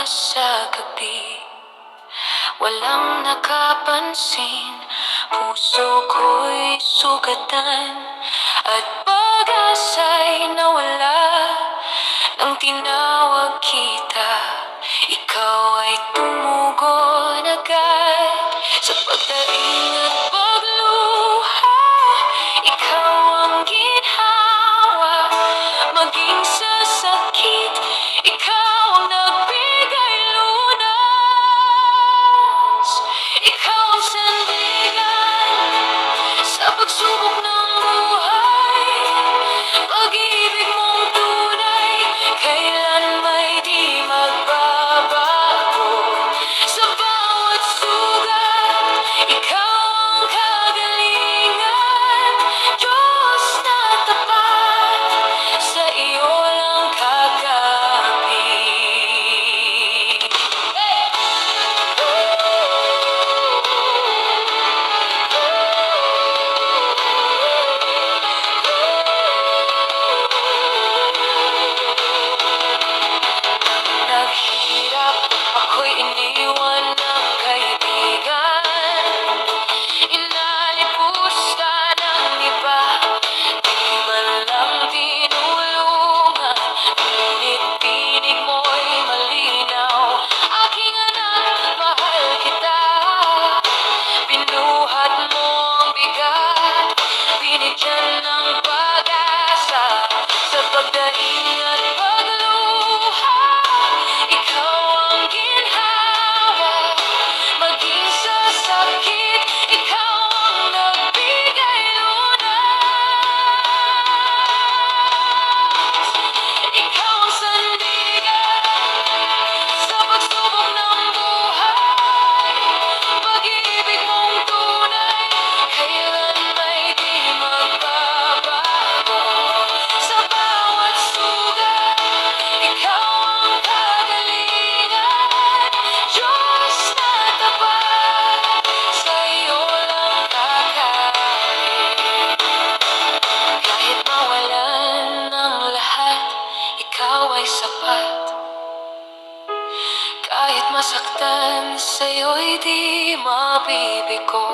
sa gabi, walang nakapansin. Puso ko'y sugatan at pag-asa'y nawala. Nang tinawag kita, ikaw ay tumugon agad. Sa pagdaing at pagluha, ikaw ang ginhawa. Maging sa sakit, ikaw ang nagbigay lunas. Ikaw ang sandigan sa pagsubok ng buhay. Pag-ibig mong tunay, kailan may di magbabago. Sa bawat sugat, ikaw ang kagalingan. Diyos na tapat, sa iyo lang kakapit. Naghirap, ako'y iniwan ng kaibigan. Inalipusta ng iba, di man lang tinulungan. Ngunit tinig mo'y malinaw. Aking anak, mahal kita. Binuhat mo ang bigat, binigyan ng pag-asa. Sa pagdaing at pagluha, ikaw ang ginhawa. Maging sa sakit, ikaw ang nagbigay lunas. Ikaw ang sandigan sa pagsubok ng buhay. Pag-ibig mong tunay, kailan may di magbabago. Sa bawat sugat, ikaw ang kagalingan. Diyos na tapat, sa iyo lang kakapit. Kahit mawalan ng lahat, ikaw ay sapat. Kahit masaktan, sa'yo'y di mabibigo.